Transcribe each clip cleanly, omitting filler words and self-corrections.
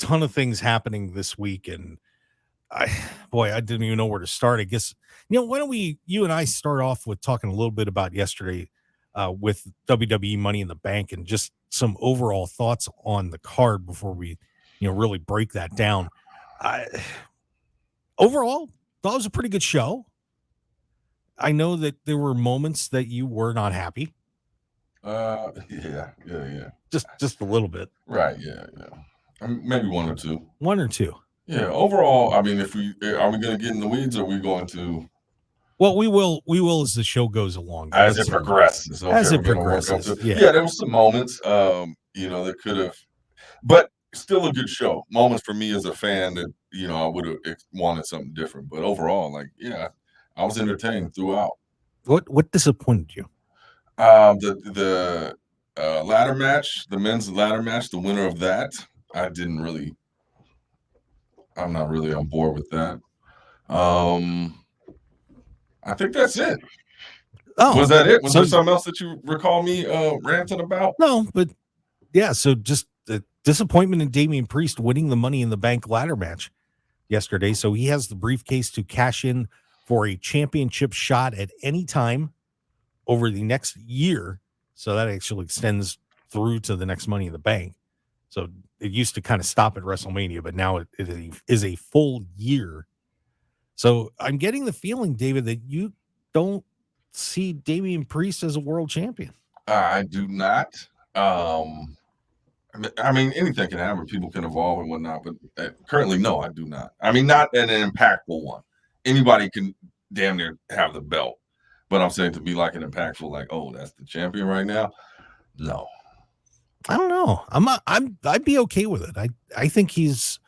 ton of things happening this week, and I didn't even know where to start. I guess, why don't you and I start off with talking a little bit about yesterday with WWE Money in the Bank and just some overall thoughts on the card before we, really break that down. I Overall, thought it was a pretty good show. I know that there were moments that you were not happy. Yeah. Just a little bit. Right, yeah. Maybe one or two. One or two. Yeah, overall, I mean, are we going to get in the weeds, or are we going to, Well, we will as the show goes along. as it progresses? Okay, As it we're going to work up progresses, to. yeah. Yeah, there was some moments, that could have, but still a good show. Moments for me as a fan that I would have wanted something different, but overall, like, yeah, I was entertained throughout. What disappointed you? The ladder match, the men's ladder match, the winner of that, I'm not really on board with that. I think that's it. Oh, was that it? Was there something else that you recall me ranting about? No, but yeah. So just the disappointment in Damian Priest winning the Money in the Bank ladder match yesterday. So he has the briefcase to cash in for a championship shot at any time over the next year. So that actually extends through to the next Money in the Bank. So it used to kind of stop at WrestleMania, but now it is a full year. So I'm getting the feeling, David, that you don't see Damian Priest as a world champion. I do not. I mean, anything can happen. People can evolve and whatnot, but currently, no, I do not. I mean, not an impactful one. Anybody can damn near have the belt, but I'm saying to be like an impactful, like, oh, that's the champion right now. No, I don't know. I'd be okay with it. I think he's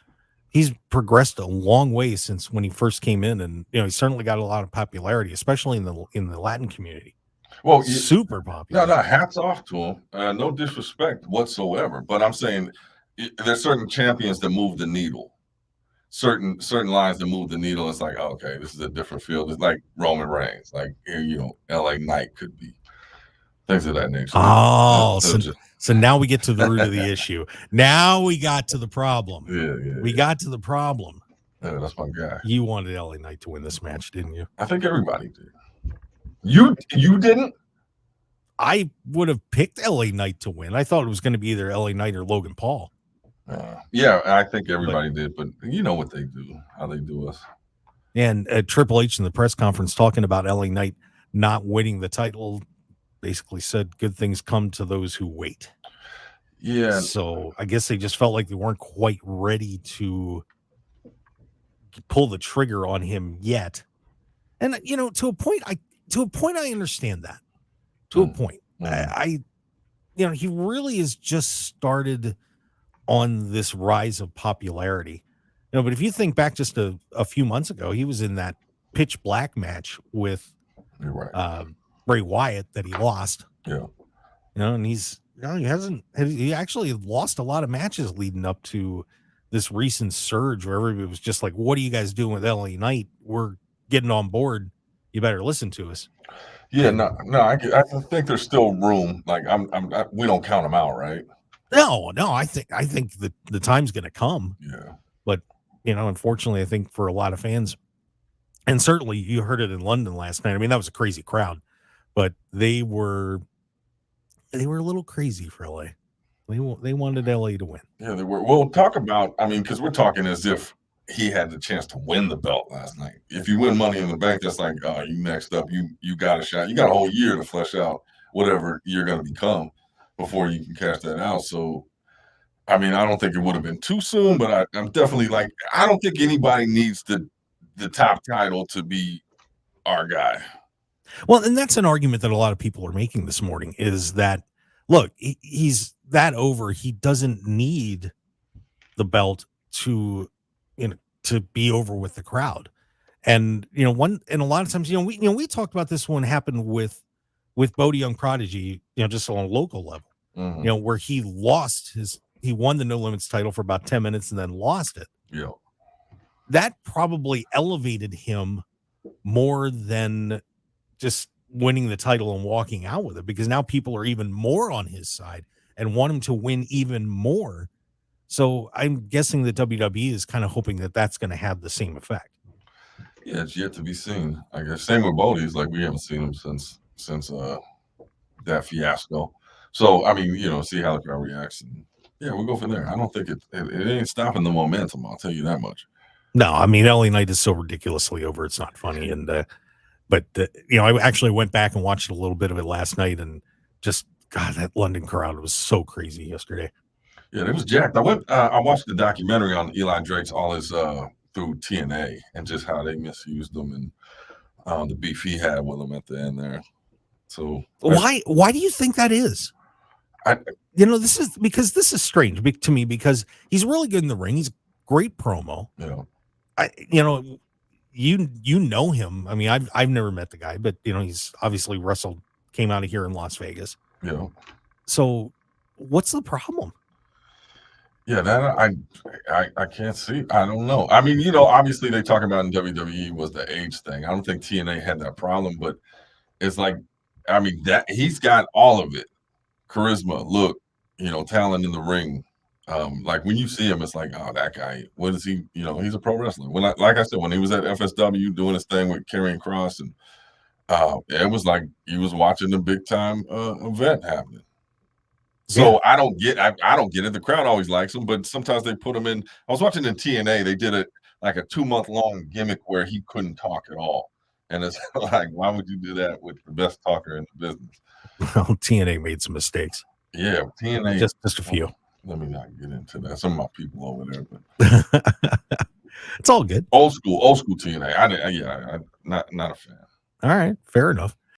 progressed a long way since when he first came in, and he certainly got a lot of popularity, especially in the Latin community. Well, super popular. No, hats off to him. No disrespect whatsoever, but I'm saying there's certain champions that move the needle. Certain lines that move the needle. It's like, okay, this is a different field. It's like Roman Reigns, like LA Knight could be, things of that nature. Oh, so now we get to the root of the issue. Now we got to the problem. Yeah. We got to the problem. Yeah, that's my guy. You wanted LA Knight to win this match, didn't you? I think everybody did. You didn't? I would have picked LA Knight to win. I thought it was going to be either LA Knight or Logan Paul. Yeah, I think everybody did, but you know what they do, how they do us. And Triple H in the press conference talking about LA Knight not winning the title basically said good things come to those who wait. Yeah. So I guess they just felt like they weren't quite ready to pull the trigger on him yet. And to a point I understand that. To a point. He really has just started on this rise of popularity. But if you think back just a few months ago, he was in that pitch black match with Bray Wyatt that he lost. Yeah. And he actually lost a lot of matches leading up to this recent surge where everybody was just like, what are you guys doing with LA Knight? We're getting on board. You better listen to us. Yeah, no, I think there's still room. Like we don't count them out, right? No, I think the time's going to come. Yeah. But unfortunately, I think for a lot of fans, and certainly you heard it in London last night. I mean, that was a crazy crowd, but they were a little crazy for LA. They wanted LA to win. Yeah, they were. We'll talk about. I mean, because we're talking as if he had the chance to win the belt last night. If you win Money in the Bank, that's like, you next up. You got a shot. You got a whole year to flesh out whatever you're going to become before you can cash that out. So, I mean, I don't think it would have been too soon, but I'm definitely like, I don't think anybody needs the top title to be our guy. Well, and that's an argument that a lot of people are making this morning is that, look, he's that over. He doesn't need the belt to be over with the crowd. And, and a lot of times, we talked about this one happened with Bodie Young Prodigy, just on a local level, where he won the No Limits title for about 10 minutes and then lost it. Yeah. That probably elevated him more than just winning the title and walking out with it, because now people are even more on his side and want him to win even more. So I'm guessing the WWE is kind of hoping that that's going to have the same effect. Yeah, it's yet to be seen. I guess same with Bodie's. Like we haven't seen him since that fiasco. So I mean, see how the crowd reacts, and yeah, we'll go from there. I don't think it ain't stopping the momentum. I'll tell you that much. No, I mean, LA Knight is so ridiculously over. It's not funny. And, but, I actually went back and watched a little bit of it last night and just, God, that London crowd was so crazy yesterday. Yeah, it was jacked. I watched the documentary on Eli Drake's all his through TNA and just how they misused him and the beef he had with him at the end there. So Why do you think that is? I This is strange to me because he's really good in the ring. He's great promo. You know him. I mean, I've never met the guy, but he's obviously wrestled, came out of here in Las Vegas. So what's the problem? Yeah, that I can't see. I don't know. I mean, obviously they talk about in WWE was the age thing. I don't think TNA had that problem, but it's like, I mean, that he's got all of it. Charisma, look, talent in the ring. Like when you see him, it's like, oh, that guy, what is he? He's a pro wrestler. Like I said, when he was at FSW doing his thing with Karrion Kross, and it was like he was watching a big time event happening. So I don't get it. The crowd always likes him, but sometimes they put him in. I was watching in TNA, they did it like a 2-month long gimmick where he couldn't talk at all. And it's like, why would you do that with the best talker in the business? Well, TNA made some mistakes. Yeah, TNA. Just a few. Let me not get into that. Some of my people over there, but it's all good. Old school TNA. I'm not a fan. All right, fair enough.